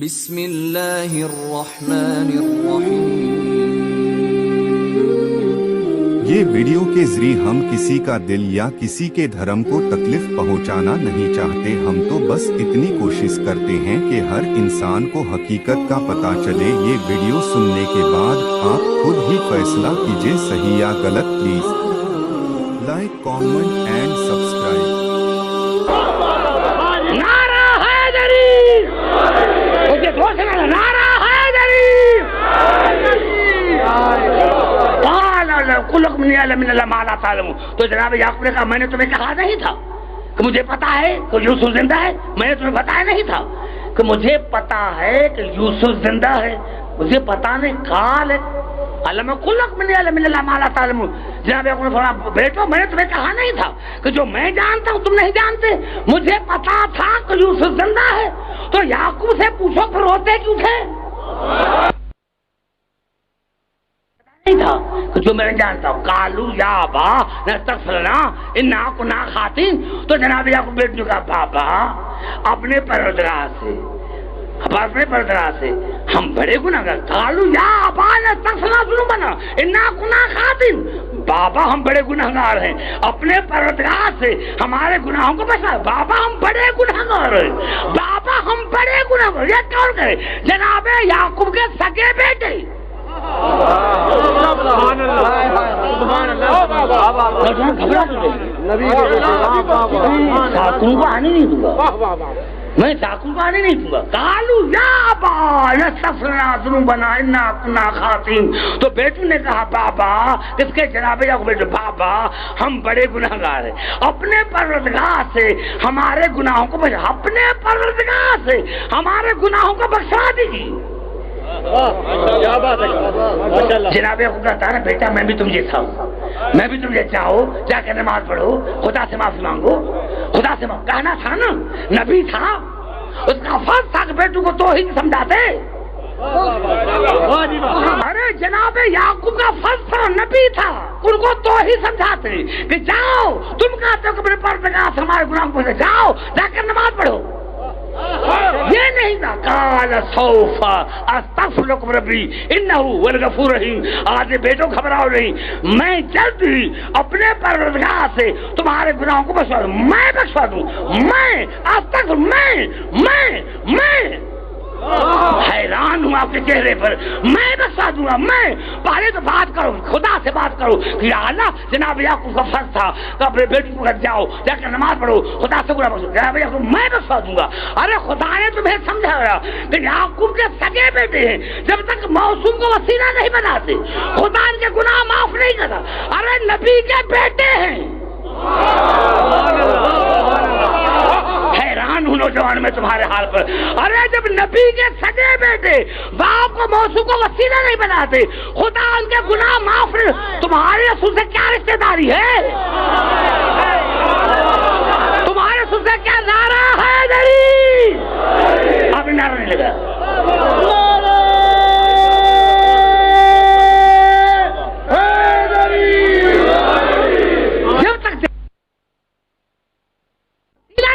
بسم اللہ الرحمن الرحیم۔ یہ ویڈیو کے ذریعے ہم کسی کا دل یا کسی کے دھرم کو تکلیف پہنچانا نہیں چاہتے، ہم تو بس اتنی کوشش کرتے ہیں کہ ہر انسان کو حقیقت کا پتہ چلے۔ یہ ویڈیو سننے کے بعد آپ خود ہی فیصلہ کیجئے صحیح یا غلط۔ Please like, comment and subscribe. تو جناب یعقوب نے کہا میں نے تمہیں کہا نہیں تھا کہ مجھے پتا ہے کہ یوسف زندہ ہے؟ میں نے تمہیں بتایا نہیں تھا کہ مجھے پتا ہے کہ یوسف زندہ ہے؟ مجھے پتا نہیں۔ قال علم کلک من علم اللہ ما لا تعلمون۔ جناب یعقوب نے فرمایا بیٹو میں نے تمہیں کہا نہیں تھا کہ جو میں جانتا ہوں تم نہیں جانتے؟ مجھے پتا تھا کہ یوسف زندہ ہے۔ تو یعقوب سے پوچھو پھر روتے کیوں تھے؟ نہیں تھا کہ جو میں جانتا ہوں۔ قالو یا ابا نستغفر لنا انا کنا خاطئین۔ تو جناب یعقوب بیٹے نے کہا بابا اپنے پروردگار سے ہم بڑے گناہگار۔ قالو یا ابا نستغفر لنا ذنوبنا انا کنا خاطئین۔ بابا ہم بڑے گناہگار ہیں، اپنے پروردگار سے ہمارے گناہوں کو بچا۔ بابا ہم بڑے گناہگار ہیں، بابا ہم بڑے گناہگار۔ یہ کون کرے؟ جناب یعقوب کے سگے بیٹے۔ سبحان ساکوں کو آنے نہیں دوں گا، میں ساکوں کو آنے نہیں دوں گا۔ قالوا یا ابا نستغفر لنا ذنوبنا انا کنا خاطئین۔ تو بیٹوں نے کہا بابا، کس کے؟ جناب یعقوب بیٹے، بابا ہم بڑے گناہگار ہیں، اپنے پروردگار سے ہمارے گناہوں کو بخشا، اپنے پروردگار سے ہمارے گناہوں کو بخشا دیجیے۔ جناب یعقوب کہتا ہے نا بیٹا میں بھی تم جیسا ہوں، میں بھی تم جیسا ہو، جا کر نماز پڑھو، خدا سے معافی مانگو، خدا سے کہنا تھا نا، نبی تھا، اس کا فرض تھا کہ بیٹوں کو توحید سمجھاتے۔ ارے جناب یعقوب کا فرض تھا، نبی تھا، ان کو توحید سمجھاتے کہ جاؤ، تم کہتے ہو کہ میرے پروردگار سے ہمارے گناہوں کو جاؤ، جا کر نماز پڑھو۔ یہ نہیں تھا۔ قال سوف استغفر لكم ربی انہ هو الغفور الرحیم۔ آج بیٹو گھبراؤ نہیں، میں جلد ہی اپنے پروردگار سے تمہارے گناہوں کو بخشوا دوں، میں بخشوا دوں، میں استغفر، میں حیران ہوں آپ کے چہرے پر، میں بخشوا دوں گا۔ میں پہلے تو بات کرو، خدا سے بات کرو کہ یا اللہ جناب یعقوب کا فرض تھا کہ اپنے بیٹے کو جاؤ، جا کر نماز پڑھو، خدا سے گناہ بخشو۔ جناب یعقوب میں بخشوا دوں گا۔ ارے خدا نے تمہیں سمجھایا کہ یعقوب کے سگے بیٹے ہیں، جب تک موسوم کو وسیلہ نہیں بناتے خدا ان کے گناہ معاف نہیں کرتا۔ ارے نبی کے بیٹے ہیں۔ حیران ہوں نوجوان میں تمہارے حال پر۔ ارے جب نبی کے سگے بیٹے باپ کو موضوع کو وسیلہ نہیں بناتے، خدا ان کے گناہ معاف نہیں، تمہارے رسول سے کیا رشتہ داری ہے؟ تمہارے رسول سے کیا نعرہ ہے دری؟ اب نعرہ نہیں لگا۔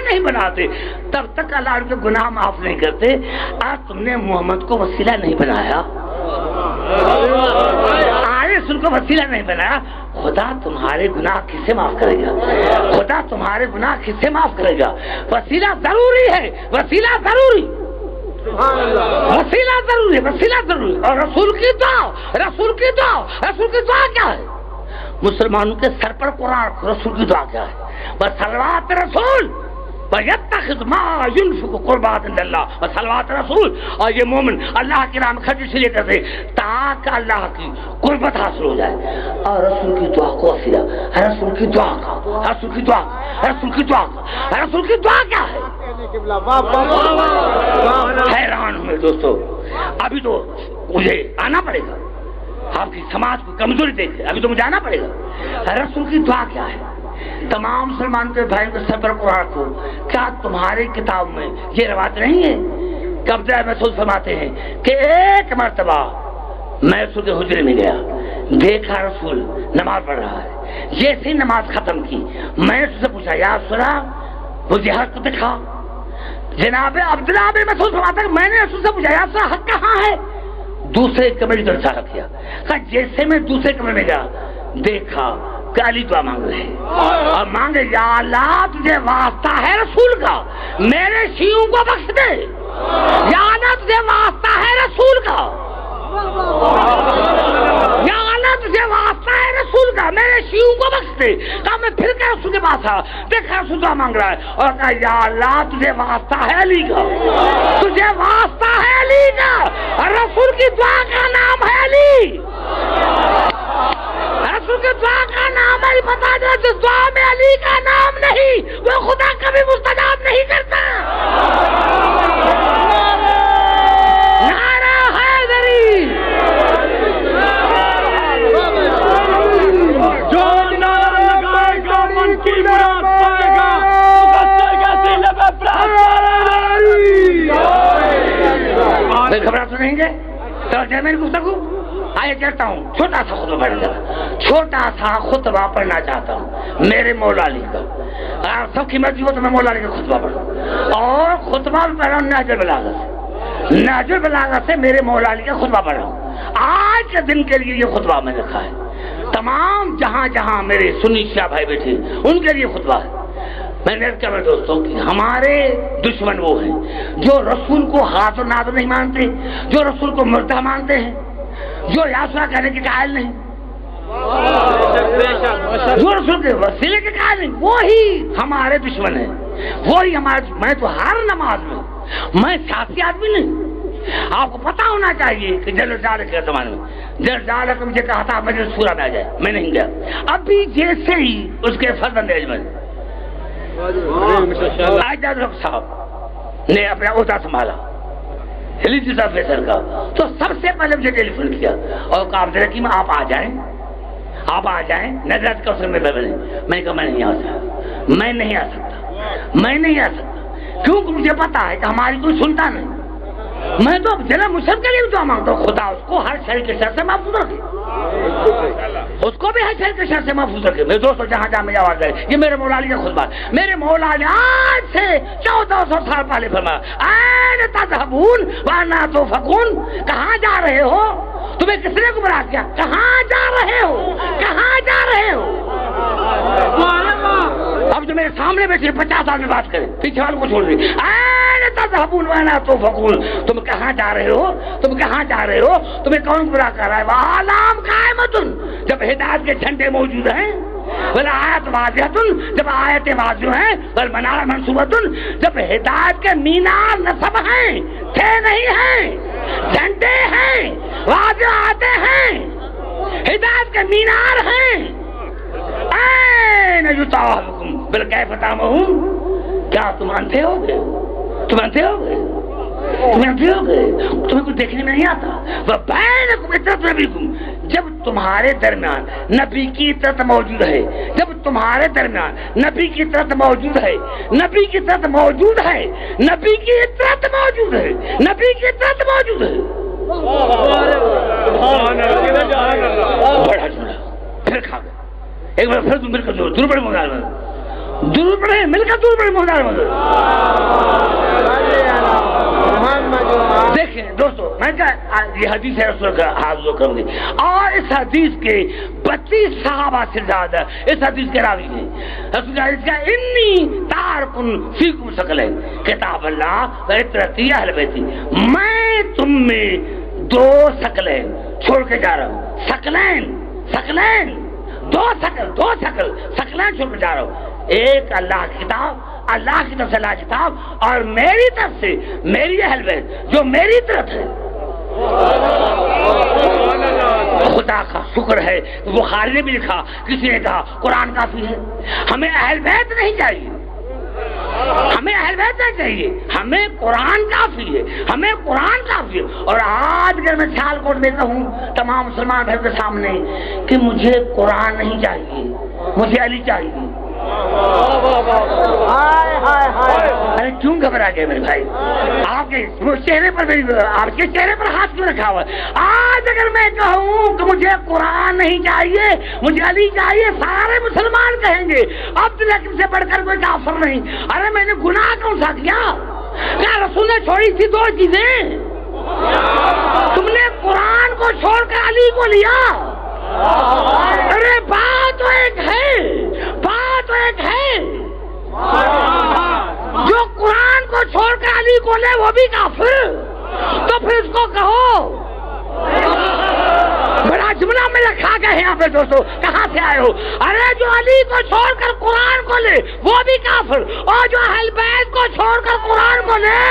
نہیں بناتے تب تک اللہ ان کے گناہ معاف نہیں کرتے۔ آج تم نے محمد کو وسیلہ نہیں بنایا، آئے سن کو وسیلہ نہیں بنایا، خدا تمہارے گناہ کس سے معاف کرے گا؟ خدا تمہارے گناہ کس سے معاف کرے گا؟ وسیلہ ضروری ہے، وسیلہ ضروری، وسیلہ ضروری ہے، وسیلہ ضروری۔ اور رسول کی دعا، رسول کی دعا، رسول کی دعا کیا ہے؟ مسلمانوں کے سر پر قرآن، رسول کی دعا کیا ہے؟ بس صلوات رسول وَيَتَّخِذْ مَا يُنْفِقُ قُرْبَاتٍ عِندَ اللَّهِ وَصَلَوَاتِ رسول۔ اور یہ مومن اللہ کے نام خرچ اس لیے کرتے تاکہ اللہ کی قربت حاصل ہو جائے اور رسول کی دعا کو وسیلہ۔ رسول کی دعا کا، رسول کی دعا، رسول کی دعا کا، رسول کی دعا کیا ہے؟ حیران ہوئے دوستو، ابھی تو مجھے آنا پڑے گا، آپ کی سماج کو کمزوری دیکھ کے ابھی تو مجھے آنا پڑے گا۔ رسول کی دعا کیا ہے؟ تمام مسلمان کے بھائیوں کے سر پر قرآن کو، کیا تمہاری کتاب میں یہ روایت نہیں ہے؟ قبضہ محسوس فرماتے ہیں کہ ایک مرتبہ میں رسول کے حجرے میں گیا، دیکھا رسول نماز پڑھ رہا ہے، جیسے ہی نماز ختم کی میں نے اس سے پوچھا یا رسول اللہ مجھے حق دکھا، جناب عبداللہ بن مسعود فرماتا ہے کہ میں نے رسول سے پوچھا یا رسول اللہ حق کہاں ہے؟ دوسرے کمرے کی طرف اشارہ کیا. کہا جیسے میں دوسرے کمرے میں گیا دیکھا کہ علی دعا مانگ رہے ہیں اور مانگے یا اللہ تجھے واسطہ ہے رسول کا میرے شیعوں کو بخش دے. یا اللہ تجھے واسطہ ہے رسول کا. یا اللہ تجھے واسطہ ہے رسول کا میرے شیعوں کو بخش دے. کہا میں پھر کیا رسول کے پاس آ دیکھا رسول دعا مانگ رہا ہے اور کہا یا اللہ تجھے واسطہ ہے علی کا تجھے واسطہ ہے علی کا. اور رسول کی دعا کا نام ہے علی. رسول کی دعا کا نام ہے بتا دو جس دعا میں علی کا نام نہیں وہ خدا کبھی مستجاب نہیں کرتا. نعرہ حیدری جو نعرہ لگائے گا من کی مراد پائے گا مقدر کا دل میں میں گھبرا تو نہیں گے تو میری گفتگو آئے کہتا ہوں چھوٹا سا خطبہ پڑھنا چھوٹا سا خطبہ پڑھنا چاہتا ہوں میرے مولا علی کا. سب کی مرضی ہو تو میں مولا علی کا خطبہ پڑھوں اور خطبہ بھی پڑھ رہا ہوں نہج البلاغہ سے. نہج البلاغہ سے میرے مولا علی کا خطبہ پڑھ رہا ہوں. آج کے دن کے لیے یہ خطبہ میں نے لکھا ہے. تمام جہاں جہاں میرے سنی شیعہ بھائی بیٹھے ان کے لیے خطبہ ہے. میں نے کہا میرے دوستوں کہ ہمارے دشمن وہ ہیں جو رسول کو حاضر ناظر نہیں مانتے جو رسول کو مردہ مانتے ہیں جو یاسرا کہنے کے قائل نہیں جو رسول کے وسیلے کے قائل نہیں وہی ہمارے دشمن ہیں. وہی ہمارے میں تو ہر نماز میں سیاسی آدمی نہیں. آپ کو پتا ہونا چاہیے کہ جنرل ڈالر کے زمانے میں جنرل ڈالر کو مجھے کہا تھا مجلس سورہ میں آ جائے میں نہیں گیا. ابھی جیسے ہی اس کے فرزند اجمل آجاد رخ صاحب نے اپنا عہدہ سنبھالا ریلیجیس آفیسر کا تو سب سے پہلے مجھے ٹیلی فون کیا اور کہا عبد الحکیم آپ آ جائیں نظرت کا میں بولیں. میں نے کہا میں نہیں آ سکتا کیونکہ مجھے پتا ہے کہ ہماری کوئی سنتا نہیں. میں تو جناب مسلم کے لیے دعا مانگتا ہوں خدا اس کو ہر شر کے شر سے محفوظ رکھے اس کو بھی ہر شر کے شر سے محفوظ رکھے. میرے دوستوں جہاں جہاں میں آواز ہے یہ میرے مولا علی کا خطبہ. میرے مولا علی آج سے 1400 سال پہلے فرمایا این تذهبون وانا تؤفكون کہاں جا رہے ہو تمہیں کس نے گمراہ کیا کہاں جا رہے ہو. اب جو میرے سامنے بیٹھے 50 سال میں بات کریں پیچھے والوں کو چھوڑ دیں این تذهبون وانا تؤفكون تم کہاں جا رہے ہو تمہیں کون گمراہ کر رہا ہے. وَعَلَامٌ قَائِمَةٌ جب ہدایت کے جھنڈے موجود ہیں وَالْآيَاتُ وَاضِحَةٌ جب آیتیں واضح ہیں وَالْمَنَارُ مَنصُوبَةٌ جب ہدایت کے مینار نصب ہیں تھے نہیں ہیں جھنڈے ہیں واضح آتے ہیں ہدایت کے مینار ہیں. أَيْنَ يُطَاعُكُمْ بِالْكَيْفَ تَعْمَهُونَ کیا تم اندھے ہو گئے تمہیں کچھ دیکھنے میں نہیں آتا. وَبَيْنَكُمْ اِطْرَةُ نَبِيكُمْ جب تمہارے درمیان نبی کی اطرت موجود ہے نبی کی اطرت موجود ہے بڑا جملہ پھر کھا گئے. ایک بار پھر تم مل کر دور بڑے مل کر دور بڑے مزار دیکھیں دوستو میں کہا یہ حدیث ہے رسول کا حاضر کروں گی اور اس حدیث کے 32 صحابہ سے زیادہ اس حدیث کے راوی ہیں. رسول اللہ کا انی تارکن فیکم ثقلین کتاب اللہ و اطرتی اہل بیتی میں تم میں 2 ثقلین چھوڑ کے جا رہا ہوں. ثقلین 2 ثقلین چھوڑ کے جا رہا ہوں. ایک اللہ کی کتاب اللہ کی طرف سے اللہ کتاب اور میری طرف سے میری اہل بیت جو میری طرف ہے. خدا کا شکر ہے بخاری نے بھی لکھا کسی نے کہا قرآن کافی ہے. ہمیں اہل بیت نہیں چاہیے ہمیں قرآن کافی ہے. اور آج اگر میں سیال کوٹ میں کہوں تمام مسلمان بھائی کے سامنے کہ مجھے قرآن نہیں چاہیے مجھے علی چاہیے ارے کیوں گھبرا گئے میرے بھائی. آپ کے چہرے پر ہاتھ کیوں رکھا ہوا ہے. آج اگر میں کہوں کہ مجھے قرآن نہیں چاہیے مجھے علی چاہیے سارے مسلمان کہیں گے عبد الحکیم سے بڑھ کر کوئی کافر نہیں. ارے میں نے گناہ کون سا کیا کیا رسول نے چھوڑی تھی دو چیزیں؟ تم نے قرآن کو چھوڑ کر علی کو لیا. ارے بات تو ایک ہے، بات تو ایک ہے. جو قرآن کو چھوڑ کر علی کو لے وہ بھی کافر. تو پھر اس کو کہو. بڑا جملہ میں رکھا گیا ہے یہاں پہ دوستو. کہاں سے آئے ہو؟ ارے جو علی کو چھوڑ کر قرآن کو لے وہ بھی کافر، اور جو اہل بیت کو چھوڑ کر قرآن کو لے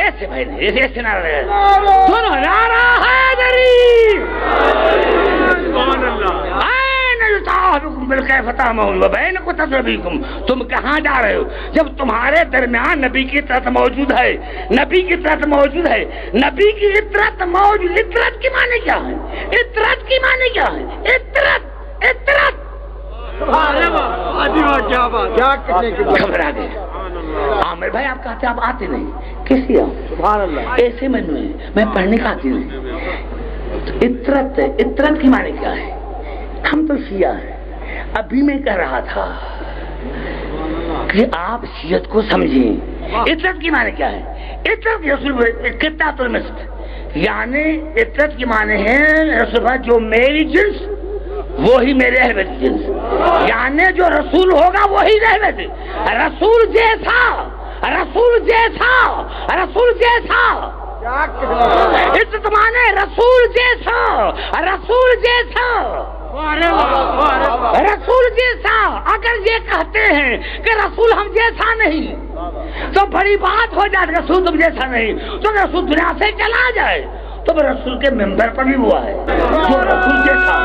ایسے بھائی ایسے نہ رہے دونوں نعرہ حیدری. تم کہاں جا رہے ہو جب تمہارے درمیان نبی کی اطاعت موجود ہے؟ نبی کی اطاعت موجود ہے. نبی کی اطاعت موجود. اطاعت کی معنی کیا ہے؟ اطاعت کی معنی کیا ہے؟ اطاعت اطاعت گھبرا گئے. عامر بھائی آپ کہتے آپ آتے نہیں کسی ایسے میں پڑھنے کا آتی نہیں. اطاعت اطاعت کی معنی کیا ہے؟ ہم تو شیعہ ہیں. ابھی میں کہہ رہا تھا کہ آپ شیعت کو سمجھیں. اطاعت کی معنی کیا ہے؟ اطاعت کی رسول قطعۃ المسط، یعنی اطاعت کی معنی ہے رسول جو میری جنس وہی میرے اہل بیت جنس، یعنی جو رسول ہوگا وہی اہل بیت. رسول جیسا رسول جیسا رسول جیسا عزت مانے رسول جیسا رسول جیسا رسول جیسا. اگر یہ کہتے ہیں کہ رسول ہم جیسا نہیں تو بڑی بات ہو جائے. رسول تم جیسا نہیں تو رسول دنیا سے چلا جائے تو رسول کے ممبر پر بھی ہوا ہے جو رسول جیسا.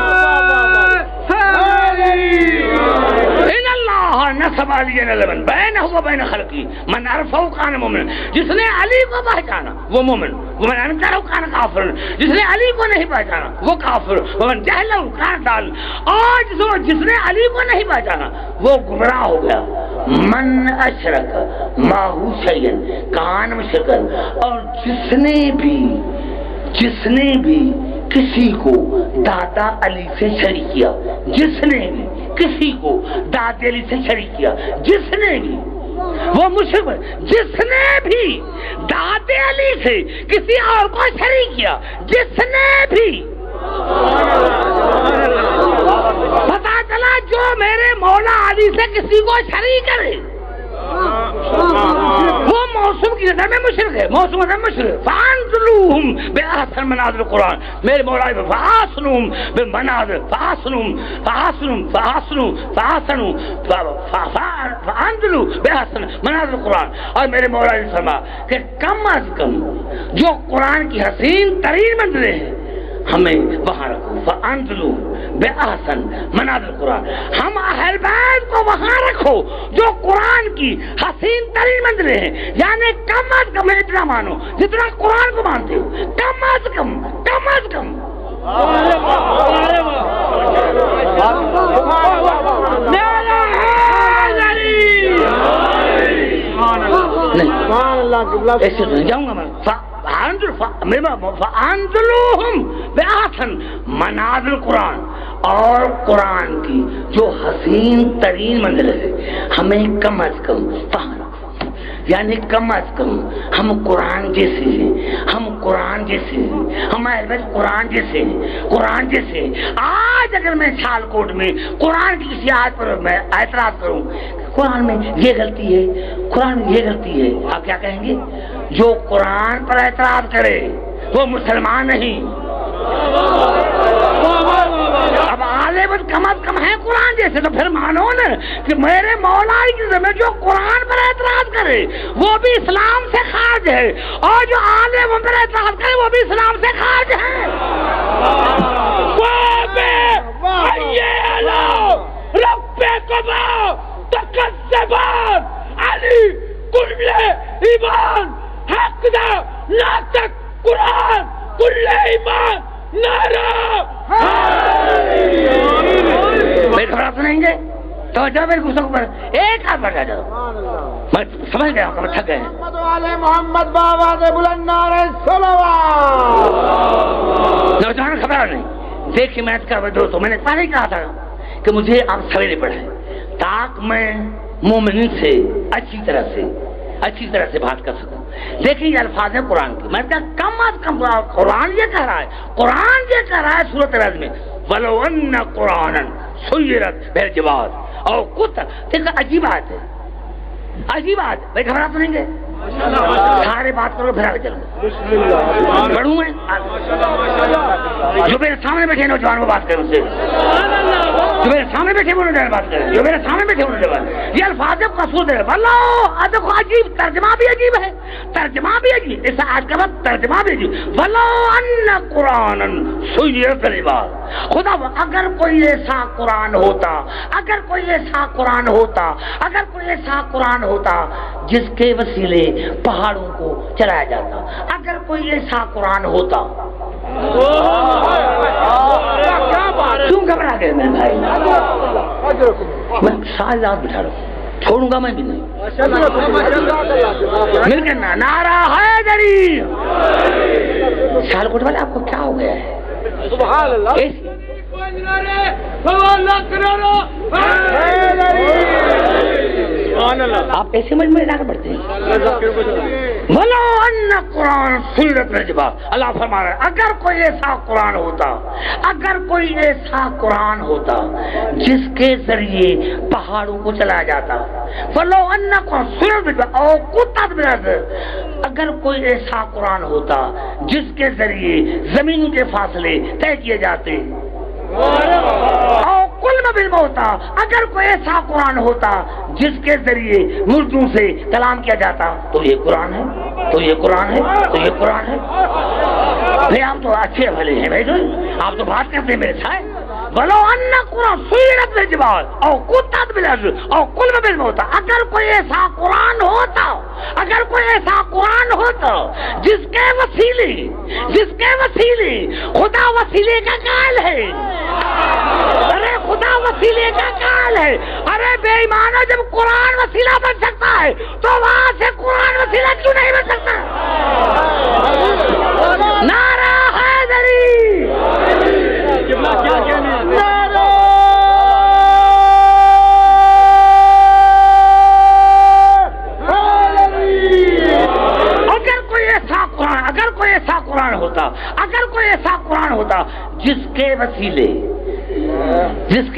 ان اللہ نصب علی علما بینہ و بین خلقی من عرفہ کان مومن. جس نے علی کو پہچانا وہ مومن، ومن انکرہ کان کافر. جس نے علی کو نہیں پہچانا وہ کافر، ومن جہلہ کان ضال. اور جس نے علی کو نہیں پہچانا وہ گمراہ ہو گیا. من اشرک ماہو شیئا کان مشرکا. اور جس نے بھی کسی کو دادا علی سے شریک کیا، جس نے بھی کسی کو دادا علی سے شریک کیا، جس نے بھی وہ مشرک. جس نے بھی دادا علی سے کسی اور کو شریک کیا، جس نے بھی پتا چلا جو میرے مولا علی سے کسی کو شریک کرے وہ موسم کی نظر میں مشرک ہے. موسم کی نظر میں مشرک. فانزلوہم بأحسن منازل القرآن. میرے مولا فحاسنوہم بمنازل فانزلو بأحسن منازل القرآن. اور میرے مولا نے فرمایا کہ کم از کم جو قرآن کی حسین ترین منزلیں ہیں ہمیں وہاں رکھو. فانزلو بأحسن منازل القرآن. ہم اہل بیت کو وہاں رکھو جو قرآن کی حسین ترین منزلیں ہیں. یعنی کم از کم اتنا مانو جتنا قرآن کو مانتے ہو. کم از کم کم از کم ایسے نہیں جاؤں گا میں. فانزلوہم بأحسن منازل القرآن. اور قرآن کی جو حسین ترین منزل ہے ہمیں کم از کم وہاں رکھو. یعنی کم از کم ہم قرآن جیسے ہیں، ہم قرآن جیسے ہیں، ہم اہل بیت قرآن جیسے ہیں، قرآن جیسے ہیں. آج اگر میں چھال کوٹ میں قرآن کی کسی آیت پر میں اعتراض کروں قرآن میں یہ غلطی ہے، قرآن میں یہ غلطی ہے، آپ کیا کہیں گے؟ جو قرآن پر اعتراض کرے وہ مسلمان نہیں. اب عالم کم از کم ہے قرآن جیسے تو پھر مانو نا کہ میرے مولا کی زمین جو قرآن پر اعتراض کرے وہ بھی اسلام سے خارج ہے، اور جو عالم پر اعتراض کرے وہ بھی اسلام سے خارج ہے. علی کل ایمان حق دا ناطق قرآن کل ایمان نعرہ. میں گھبرا سنیں گے توجہ میرے غصوں پر ایک ہاتھ بڑھا جاؤ. میں سمجھ گیا ہوں کہ تھک گئے ہیں. آل محمد بابا دے بلند نعرہ صلوات. نوجوان خبر نہیں دیکھیے میں کر دوستوں میں نے پہلے کہا تھا کہ مجھے آپ سویرے پڑھیں تاکہ میں مومنین سے اچھی طرح سے بات کر سکوں. دیکھیں یہ الفاظ ہیں قرآن کے. میں کہا کم از کم قرآن یہ کہہ رہا ہے سورۃ الرعد میں وَلَوْ أَنَّ قُرْآنًا سُيِّرَتْ بِالْجِبَالِ أَوْ قُطِعَتْ. دیکھ عجیب بات ہے بھائی گھبرا تو نہیں گئے سارے بات کرو پھر آگے چلو پڑھوں میں جو میرے سامنے بیٹھے نوجوان وہ بات کریں ان سے جو میرے سامنے بیٹھے وہ نوجوان بات کریں جو میرے سامنے بیٹھے وہ نوجوان یہ الفاظ قصور ہے واللہ دیکھو عجیب ترجمہ بھی عجیب ہے اس آج کا وقت ترجمہ بھی عجیب وَلَوْ أَنَّ قُرْآنًا سُيِّرَتْ بِالْجِبَالِ. خدا اگر کوئی ایسا قرآن ہوتا جس کے وسیلے پہاڑوں کو چلایا جاتا اگر کوئی ایسا قرآن ہوتا. کیوں گھبرا گئے میرے بھائی میں ساری رات بٹھا رہا ہوں چھوڑوں گا میں بھی نہیں مل کے نعرہ حیدری. سیال کوٹ والے آپ کو کیا ہو گیا ہے آپ ایسے مجموعے لا کے پڑھتے ہیں وَلَوْ أَنَّ قُرْآنًا سُيِّرَتْ بِالْجِبَالِ. اللہ فرما رہا ہے اگر کوئی ایسا قرآن ہوتا جس کے ذریعے پہاڑوں کو چلایا جاتا وَلَوْ أَنَّ قُرْآنًا سُيِّرَتْ بِالْجِبَالِ أَوْ قُطِعَتْ بِالْأَرْضِ. اگر کوئی ایسا قرآن ہوتا جس کے ذریعے زمین کے فاصلے طے کیے جاتے اگر کوئی ایسا قرآن ہوتا جس کے ذریعے مردوں سے کلام کیا جاتا تو یہ قرآن ہے بھائی آپ تو اچھے بھلے ہیں بھائی آپ تو بات کرتے ہیں میرے ساتھ وَلَوْ أَنَّ قُرْآنًا سُيِّرَتْ بِالْجِبَالِ أَوْ قُطِعَتْ بِالْأَرْضِ أَوْ كُلِّمَ بِالْمَوْتَىٰ. اگر کوئی ایسا قرآن ہوتا جس کے وسیلے خدا وسیلے کا قائل ہے ارے بے ایمانو جب قرآن وسیلہ بن سکتا ہے تو وہاں سے قرآن وسیلہ کیوں نہیں بن سکتا. نعرہ حیدری اگر کوئی ایسا قرآن ہوتا جس کے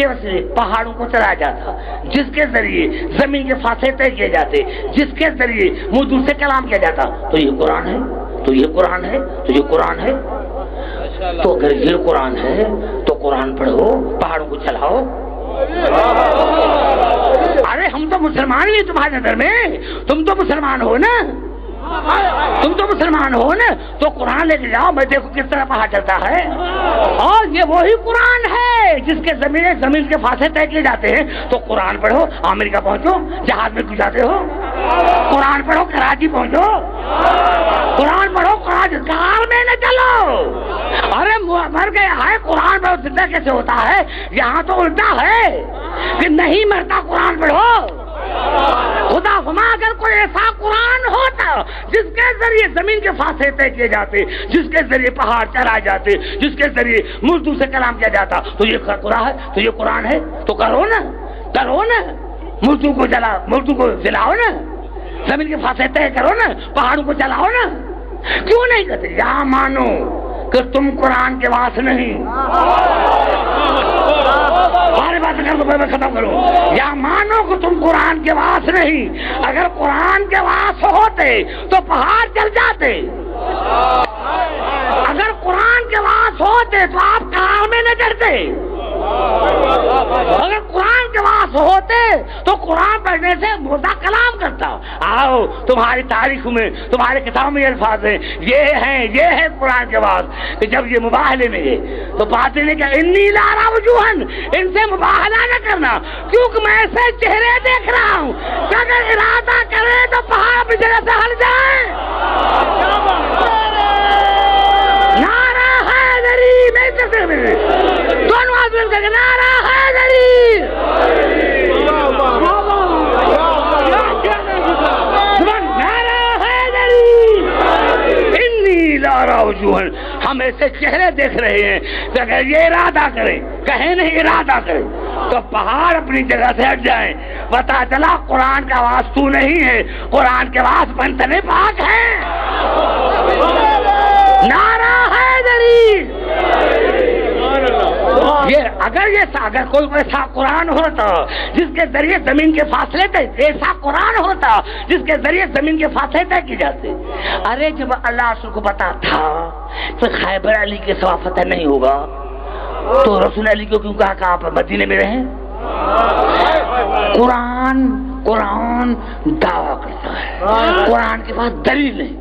وسیلے پہاڑوں کو چلایا جاتا جس کے ذریعے زمین کے فاصلے طے کیے جاتے جس کے ذریعے مردوں سے کلام کیا جاتا تو یہ قرآن ہے. تو اگر یہ قرآن ہے تو قرآن پڑھو پہاڑوں کو چلاؤ. ارے ہم تو مسلمان ہی تمہارے نظر میں تم تو مسلمان ہو نا تو قرآن لے کے جاؤ میں دیکھو کس طرح پہاڑ چلتا ہے. اور یہ وہی قرآن ہے جس کے زمین کے فاصلے طے کیے جاتے ہیں. تو قرآن پڑھو امریکہ پہنچو جہاز میں کیوں جاتے ہو. قرآن پڑھو کراچی پہنچو. قرآن پڑھو کراچی کار میں نہ چلو. ارے مر گیا ہے قرآن پڑھو زندہ کیسے ہوتا ہے. یہاں تو الٹا ہے کہ نہیں مرتا قرآن پڑھو. خدا فرما اگر کوئی ایسا قرآن ہوتا جس کے ذریعے زمین کے فاصلے طے کیے جاتے جس کے ذریعے پہاڑ چلائے جاتے جس کے ذریعے مردوں سے کلام کیا جاتا تو یہ قرآن ہے تو کرو نا مردوں کو جلاؤ نا زمین کے فاصلے طے کرو نا پہاڑوں کو چلاؤ نا. کیوں نہیں کرتے. یا مانو کہ تم قرآن کے واس نہیں سارے بات کر دو میں ختم کروں. یا مانو کہ تم قرآن کے واس نہیں. اگر قرآن کے واس ہوتے تو پہاڑ چل جاتے. اگر قرآن کے واس ہوتے تو آپ کار میں نہ چڑھتے. اگر قرآن کے واس ہوتے تو قرآن پڑھنے سے مردہ کلام کرتا. آؤ تمہاری تاریخ میں تمہارے کتاب میں الفاظ ہیں یہ ہے قرآن کے واس کہ جب یہ مباہلے میں ہے تو پاتے نے کہا انی لارا وجوہن ان سے مباہلہ نہ کرنا کیونکہ میں ایسے چہرے دیکھ رہا ہوں کہ اگر ارادہ کرے تو پہاڑ اپنی جگہ سے ہل جائے. نعرہ حیدری دونوں آدمی کر کے نعرہ حیدری. نعرہ حیدری ہم ایسے چہرے دیکھ رہے ہیں کہ اگر یہ ارادہ کریں، کہیں نہیں ارادہ کریں تو پہاڑ اپنی جگہ سے ہٹ جائیں. پتا چلا قرآن کا آواز تو نہیں ہے، قرآن کے آواز بنتنے پاک ہے. نعرہ حیدری. اگر کوئی ایسا قرآن ہوتا جس کے ذریعے زمین کے فاصلے طے، ایسا قرآن ہوتا جس کے ذریعے زمین کے فاصلے طے کی جاتے. ارے جب اللہ رسول کو پتا تھا کہ خیبر علی کے سوا فتح نہیں ہوگا تو رسول علی کو کیوں کہا کہ آپ مدینے میں رہیں؟ قرآن دعویٰ کرتا ہے، قرآن کے پاس دلیل نہیں.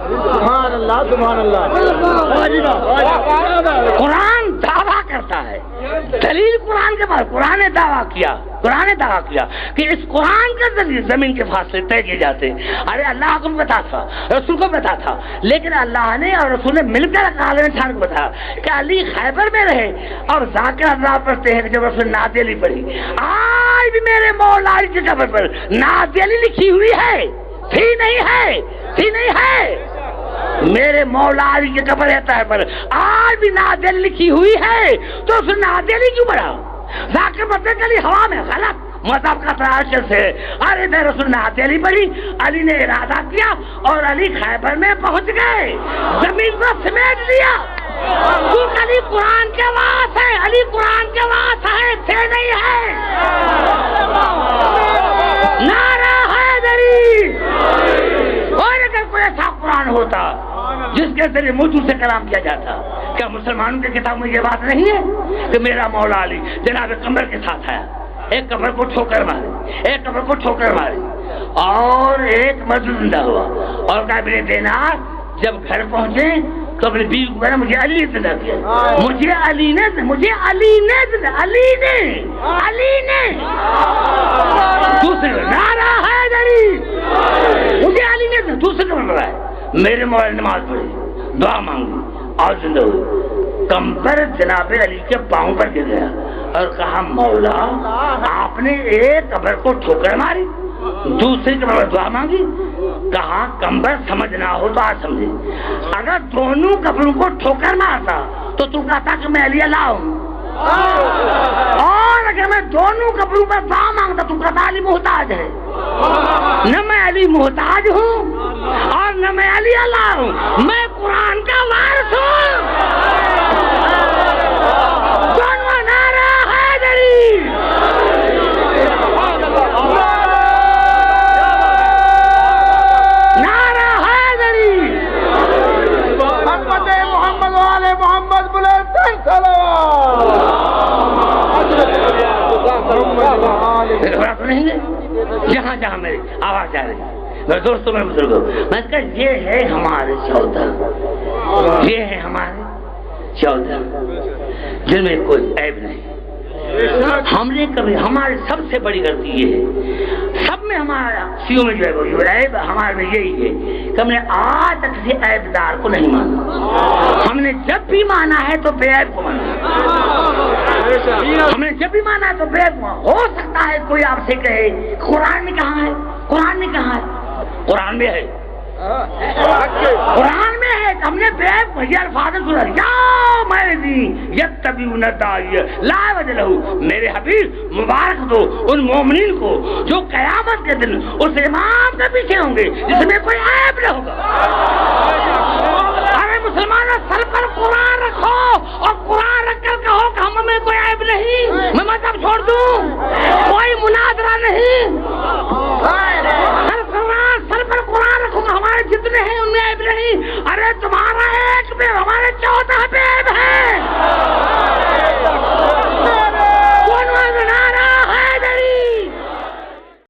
سبحان اللہ سبحان اللہ. قرآن دعویٰ کرتا ہے، دلیل قرآن کے پاس. قرآن نے دعویٰ کیا کہ اس قرآن کے ذریعے زمین کے فاصلے طے کیے جاتے. ارے اللہ کو بتا تھا، رسول کو بتا تھا، لیکن اللہ نے اور رسول نے مل کر عالم کو بتایا کہ علی خیبر میں رہے. اور ذاکر اللہ پڑھتے ہیں کہ جب رسول نعت علی پڑھی، آج بھی میرے مولا علی کی قبر پر نعت علی لکھی ہوئی ہے. تھی نہیں ہے. میرے مولا علی کی قبر ہے پر آج بھی نعت علی لکھی ہوئی ہے. تو اس نعت علی کیوں پڑھا؟ ذاکر پڑھتے چلی ہوا میں غلط مذہب کا تراشر سے. ارے دے رسول نعت علی پڑھی، علی نے ارادہ کیا اور علی خیبر میں پہنچ گئے، زمین کو سمیٹ لیا. علی قرآن کے وارث ہے، علی قرآن کے وارث ہے، تھے نہیں ہے. نعرہ حیدری. اور اگر کوئی ایسا قرآن ہوتا جس کے ذریعے موضوع سے کلام کیا جاتا، کیا مسلمانوں کی کتاب میں یہ بات نہیں ہے کہ میرا مولا علی جناب قمر کے ساتھ آیا، ایک قبر کو ٹھوکر ماری اور ایک مزدور زندہ ہوا. اور کابل دینار جب گھر پہنچے تو اپنی بیوی کو کہا مجھے علی نے زندہ کیا، مجھے علی نے. دوسرے نعرہ حیدری. مجھے علی نے دوسرے نمبر ہے. میرے مولا نے نماز پڑھی، دعا مانگی اور زندہ ہوئی. کمبر جناب علی کے پاؤں پر گر گیا اور کہا مولا آپ نے ایک قبر کو ٹھوکر ماری، دوسری قبر پر دعا مانگی. کہا کمبر سمجھنا ہو تو آج سمجھے. اگر دونوں قبروں کو ٹھوکر مارتا تو تو کہتا کہ میں علی اللہ ہوں، اور اگر میں دونوں قبروں پر دعا مانگتا تو کہتا علی محتاج ہے. نہ میں علی محتاج ہوں اور نہ میں علی اللہ ہوں، میں قرآن کا وارث ہوں. دونوں نعرہ حیدری. نعرہ حیدری. محمد والے محمد بلند نہیں ہے. جہاں میری آواز جا رہی ہے میں دوستوں میں بزرگوں میں کہا یہ ہے ہمارے چودھر، یہ ہے ہمارے چودھر جن میں کوئی عیب نہیں. ہم نے کبھی، ہماری سب سے بڑی غلطی یہ ہے، سب میں ہمارا سیوں میں جو ہے وہ عیب ہمارے میں یہی ہے کہ ہم نے آج تک کسی عیب دار کو نہیں مانا. ہم نے جب بھی مانا ہے تو بے عیب کو مانا. ہم نے جب بھی مانا ہے تو بے عیب. ہو سکتا ہے کوئی آپ سے کہے قرآن میں کہاں ہے، قرآن میں کہاں ہے؟ قرآن میں ہے، قرآن میں ہے. ہم نے بے عیب یہ الفاظ سنا، یا یتبعون الداعی لا وجہ لہ. میرے حبیب مبارک دو ان مومنین کو جو قیامت کے دن اس امام کے پیچھے ہوں گے جس میں کوئی عیب نہ ہوگا. ارے مسلمانوں سر پر قرآن رکھو اور قرآن رکھ کر کہو کہ ہم میں کوئی عیب نہیں، میں مذہب چھوڑ دوں، کوئی مناظرہ نہیں. سر پر قرآن رکھو گا، ہمارے جتنے ہیں ان میں عیب نہیں. ارے تمہارا ایک میں ہمارے 14